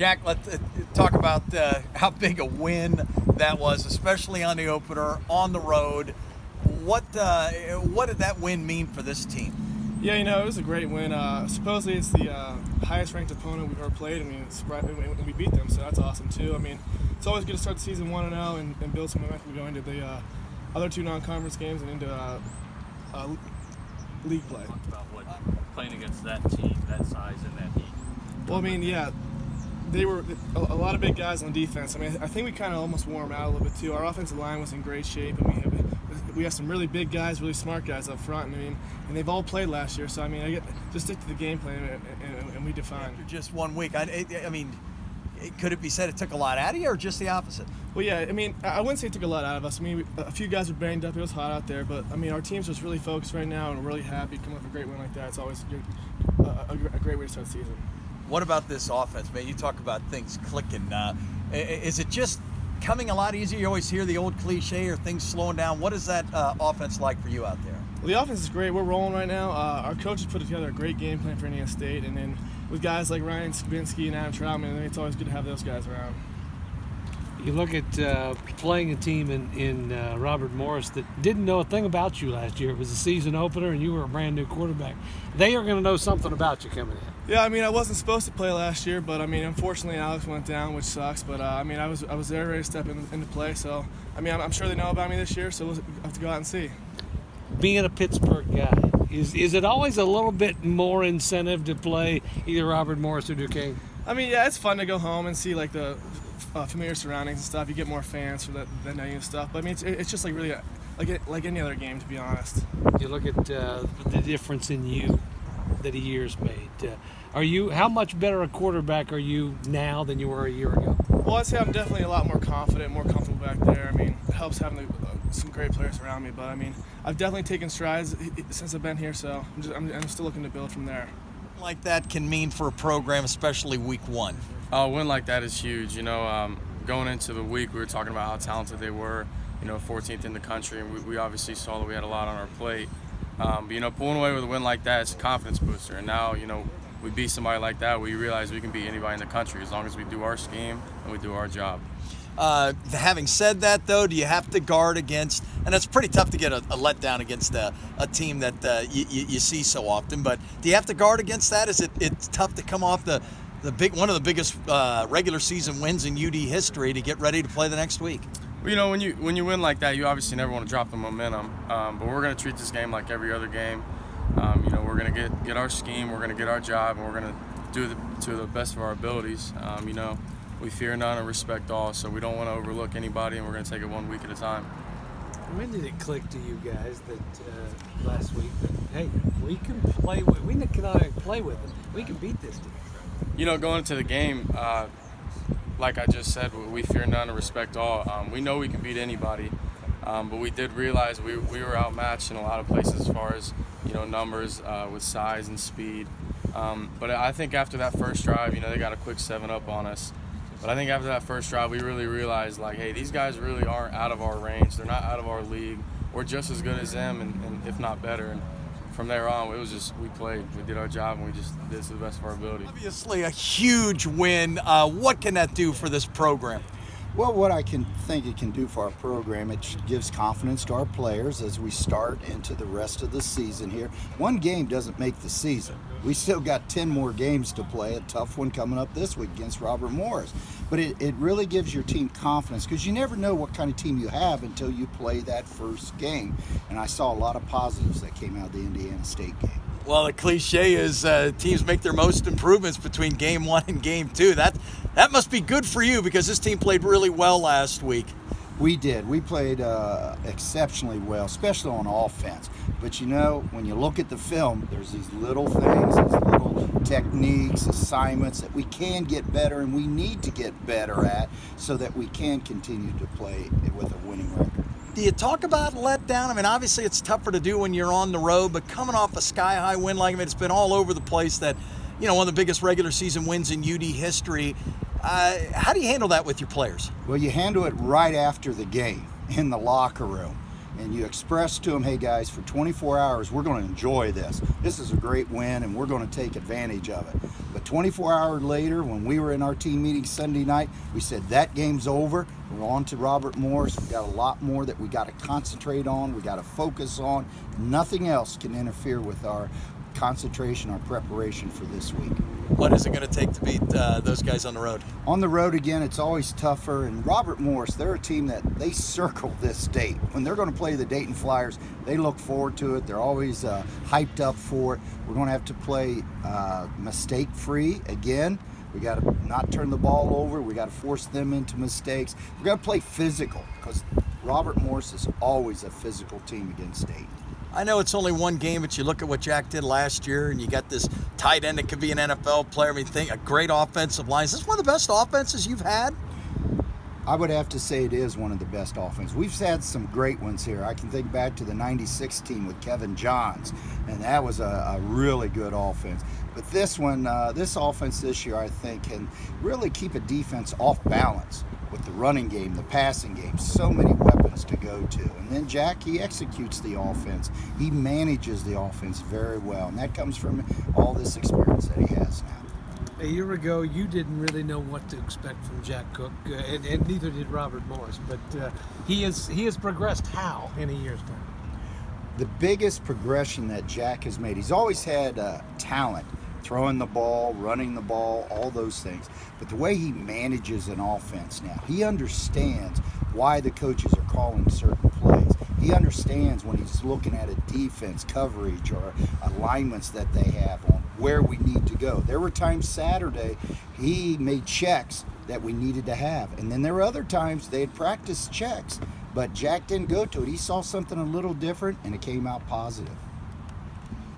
Jack, let's talk about how big a win that was, especially on the opener, on the road. What did that win mean for this team? Yeah, it was a great win. Supposedly it's the highest-ranked opponent we've ever played. And we beat them, so that's awesome, too. It's always good to start the season 1-0 and build some momentum going into the other two non-conference games and into league play. Talk about what playing against that team, that size, and that heat. Well, yeah, they were a lot of big guys on defense. I think we kind of almost wore them out a little bit, too. Our offensive line was in great shape, and we have some really big guys, really smart guys up front. And they've all played last year. So just stick to the game plan, and we define. After just 1 week, could it be said it took a lot out of you, or just the opposite? Well, yeah. I wouldn't say it took a lot out of us. A few guys were banged up. It was hot out there, but our team's just really focused right now, and we're really happy coming up with a great win like that. It's always a great way to start the season. What about this offense, man? You talk about things clicking. Is it just coming a lot easier? You always hear the old cliche, or things slowing down. What is that offense like for you out there? Well, the offense is great. We're rolling right now. Our coaches put together a great game plan for Indiana State, and then with guys like Ryan Skibinski and Adam Troutman, it's always good to have those guys around. You look at playing a team in Robert Morris that didn't know a thing about you last year. It was a season opener, and you were a brand new quarterback. They are going to know something about you coming in. Yeah, I wasn't supposed to play last year, but unfortunately Alex went down, which sucks. But I was there ready to step into play. So I'm sure they know about me this year. So we'll have to go out and see. Being a Pittsburgh guy, is it always a little bit more incentive to play either Robert Morris or Duquesne? Yeah, it's fun to go home and see the familiar surroundings and stuff. You get more fans for that know you and stuff. But it's just really like any other game, to be honest. You look at the difference in you that a year's made. How much better a quarterback are you now than you were a year ago? Well, I'd say I'm definitely a lot more confident, more comfortable back there. It helps having some great players around me. But I've definitely taken strides since I've been here. So I'm still looking to build from there. Like that can mean for a program, especially week 1. A win like that is huge. Going into the week, we were talking about how talented they were. 14th in the country, and we obviously saw that we had a lot on our plate. But pulling away with a win like that, it's a confidence booster. And now, we beat somebody like that, we realize we can beat anybody in the country as long as we do our scheme and we do our job. Having said that, though, do you have to guard against, and it's pretty tough to get a letdown against a team that you see so often, but do you have to guard against that? It's tough to come off one of the biggest regular season wins in UD history to get ready to play the next week? Well, when you win like that, you obviously never want to drop the momentum, but we're going to treat this game like every other game. We're going to get our scheme, we're going to get our job, and we're going to do it to the best of our abilities. We fear none and respect all, so we don't want to overlook anybody, and we're going to take it 1 week at a time. When did it click to you guys that last week that, hey, we can play with, we can not only play with them, we can beat this team? Going into the game, like I just said, we fear none and respect all. We know we can beat anybody, but we did realize we were outmatched in a lot of places as far as numbers with size and speed. But I think after that first drive, they got a quick 7-up on us. But I think after that first drive, we really realized, hey, these guys really aren't out of our range. They're not out of our league. We're just as good as them, and if not better. And from there on, it was just we played. We did our job, and we just did it to the best of our ability. Obviously, a huge win. What can that do for this program? Well, what I can think it can do for our program, it gives confidence to our players as we start into the rest of the season here. One game doesn't make the season. We still got 10 more games to play, a tough one coming up this week against Robert Morris. But it really gives your team confidence because you never know what kind of team you have until you play that first game. And I saw a lot of positives that came out of the Indiana State game. Well, the cliche is teams make their most improvements between game 1 and game 2. That must be good for you because this team played really well last week. We did. We played exceptionally well, especially on offense. But when you look at the film, there's these little things, these little techniques, assignments that we can get better and we need to get better at so that we can continue to play with a winning record. Do you talk about letdown? Obviously it's tougher to do when you're on the road, but coming off a sky-high win like it's been all over the place, that one of the biggest regular season wins in UD history. How do you handle that with your players? Well, you handle it right after the game in the locker room. and you express to them, hey guys, for 24 hours, we're going to enjoy this. This is a great win, and we're going to take advantage of it. But 24 hours later, when we were in our team meeting Sunday night, we said that game's over. We're on to Robert Morris. We've got a lot more that we got to concentrate on. We got to focus on. Nothing else can interfere with our concentration, our preparation for this week. What is it going to take to beat those guys on the road? On the road again, it's always tougher. And Robert Morris, they're a team that they circle this date. When they're going to play the Dayton Flyers, they look forward to it. They're always hyped up for it. We're going to have to play mistake-free again. We got to not turn the ball over. We got to force them into mistakes. We got to play physical because Robert Morris is always a physical team against Dayton. I know it's only one game, but you look at what Jack did last year, and you got this tight end that could be an NFL player. I mean, a great offensive line. Is this one of the best offenses you've had? I would have to say it is one of the best offenses. We've had some great ones here. I can think back to the 96 team with Kevin Johns, and that was a really good offense. But this one, this offense this year, I think, can really keep a defense off balance with the running game, the passing game, so many weapons to go to. And then Jack, he executes the offense. He manages the offense very well, and that comes from all this experience that he has now. A year ago, you didn't really know what to expect from Jack Cook, and neither did Robert Morris. But he has progressed how in a year's time? The biggest progression that Jack has made, he's always had talent, throwing the ball, running the ball, all those things. But the way he manages an offense now, he understands why the coaches are calling certain plays. He understands when he's looking at a defense coverage or alignments that they have on where we need to go. There were times Saturday he made checks that we needed to have. And then there were other times they had practiced checks, but Jack didn't go to it. He saw something a little different, and it came out positive.